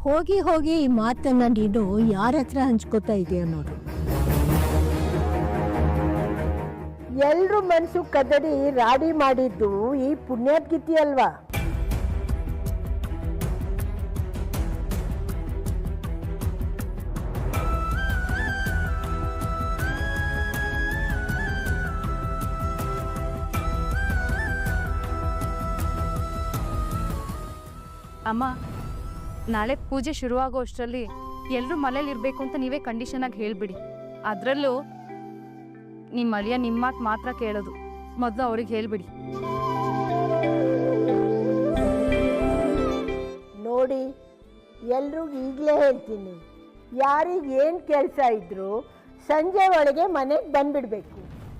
ಹೋಗಿ ಹೋಗಿ ಈ ಮಾತನ್ನ ನೀನು ಯಾರ ಹತ್ರ ಹಂಚ್ಕೋತಾ ಇದೆಯಾ ನೋಡು. ಎಲ್ರು ಮನ್ಸು ಕದಡಿ ರಾಡಿ ಮಾಡಿದ್ದು ಈ ಪುಣ್ಯಾತ್ಗಿತಿ ಅಲ್ವಾ? ಅಮ್ಮ, ನಾಳೆ ಪೂಜೆ ಶುರುವಾಗೋ ಅಷ್ಟರಲ್ಲಿ ಎಲ್ಲರೂ ಮನೇಲಿ ಇರಬೇಕು ಅಂತ ನೀವೇ ಕಂಡೀಷನ್ ಆಗಿ ಹೇಳ್ಬಿಡಿ. ಅದರಲ್ಲೂ ನಿಮ್ಮ ಅಳಿಯ ನಿಮ್ಮ ಮಾತು ಮಾತ್ರ ಕೇಳೋದು, ಮೊದಲು ಅವ್ರಿಗೆ ಹೇಳ್ಬಿಡಿ. ನೋಡಿ, ಎಲ್ರಿಗೂ ಈಗಲೇ ಹೇಳ್ತೀನಿ, ಯಾರಿಗೆ ಏನು ಕೆಲಸ ಇದ್ರು ಸಂಜೆ ಒಳಗೆ ಮನೆಗೆ ಬಂದ್ಬಿಡ್ಬೇಕು.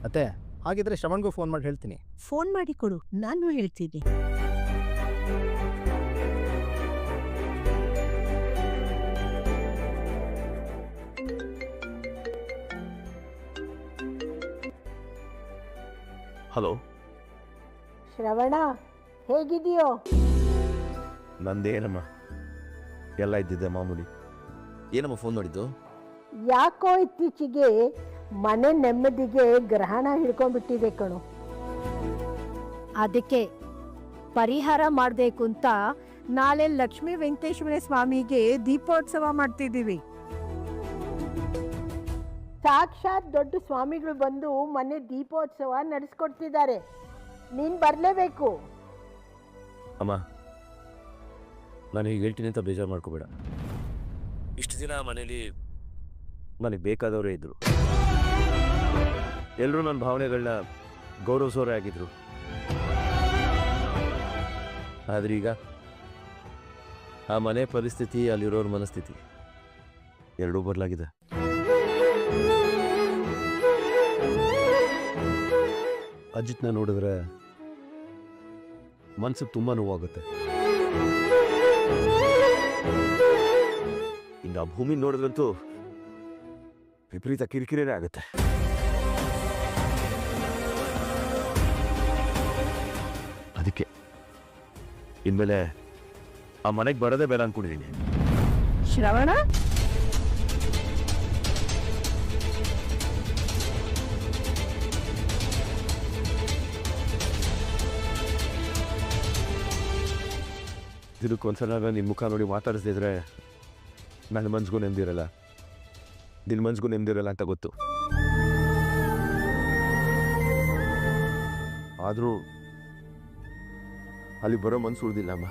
ಅತ್ತೆ, ಹಾಗಿದ್ರೆ ಶ್ರವಣ್ಗೂ ಫೋನ್ ಮಾಡಿ ಹೇಳ್ತೀನಿ. ಫೋನ್ ಮಾಡಿ ಕೊಡು, ನಾನು ಹೇಳ್ತೀನಿ. ಹಲೋ ಶ್ರವಣ, ಹೇಗಿದೆಯೋ? ನಂದೇನಮ್ಮ, ಎಲ್ಲ ಇದ್ದಿದ್ದೆ ಮಾಮೂಲಿ. ಏನಮ್ಮ ಫೋನ್ ಮಾಡಿದ್ದು? ಯಾಕೋ ಇತ್ತೀಚೆಗೆ ಮನೆ ನೆಮ್ಮದಿಗೆ ಗ್ರಹಣ ಹಿಡ್ಕೊಂಡ್ಬಿಟ್ಟಿದೆ ಕಣು. ಅದಕ್ಕೆ ಪರಿಹಾರ ಮಾಡಬೇಕು ಅಂತ ನಾಳೆ ಲಕ್ಷ್ಮೀ ವೆಂಕಟೇಶ್ವರ ಸ್ವಾಮಿಗೆ ದೀಪೋತ್ಸವ ಮಾಡ್ತಿದ್ದೀವಿ. ಸಾಕ್ಷಾತ್ ದೊಡ್ಡ ಸ್ವಾಮಿಗಳು ಬಂದು ಮನೆ ದೀಪೋತ್ಸವ ನಡೆಸ್ಕೊಡ್ತಿದ್ದಾರೆ. ನೀನು ಬರಲೇಬೇಕು. ಅಮ್ಮ, ನಾನು ಹೀಗೆ ಹೇಳ್ತೀನಿ ಅಂತ ಬೇಜಾರು ಮಾಡ್ಕೋಬೇಡ. ಇಷ್ಟು ದಿನ ಮನೇಲಿ ನನಗೆ ಬೇಕಾದವರೇ ಇದ್ದರು. ಎಲ್ಲರೂ ನನ್ನ ಭಾವನೆಗಳನ್ನ ಗೌರವಿಸೋರೇ ಆಗಿದ್ರು. ಆದರೆ ಈಗ ಆ ಮನೆ ಪರಿಸ್ಥಿತಿ, ಅಲ್ಲಿರೋರ ಮನಸ್ಥಿತಿ ಎರಡೂ ಬದಲಾಗಿದೆ. ಅಜಿತ್ನ ನೋಡಿದ್ರೆ ಮನ್ಸಿಗೆ ತುಂಬ ನೋವಾಗುತ್ತೆ. ಇನ್ನು ಆ ಭೂಮಿ ನೋಡಿದ್ರಂತೂ ವಿಪರೀತ ಕಿರಿಕಿರಿನೇ ಆಗುತ್ತೆ. ಅದಕ್ಕೆ ಇನ್ಮೇಲೆ ಆ ಮನೆಗೆ ಬರೋದೇ ಬೇಡ ಅನ್ಕೊಂಡಿದ್ದೀನಿ. ಶ್ರವಣ, ಇದಕ್ಕೊಂದ್ಸಲ ನಿನ್ನ ಮುಖ ನೋಡಿ ಮಾತಾಡಿಸ್ದಿದ್ರೆ ನನ್ನ ಮನ್ಸಿಗೂ ನೆಮ್ಮದಿರಲ್ಲ, ನಿನ್ನ ಮನ್ಸಿಗೂ ನೆಮ್ಮದಿರಲ್ಲ ಅಂತ ಗೊತ್ತು. ಆದರೂ ಅಲ್ಲಿ ಬರೋ ಮನ್ಸು ಉಳಿದಿಲ್ಲ ಅಮ್ಮ.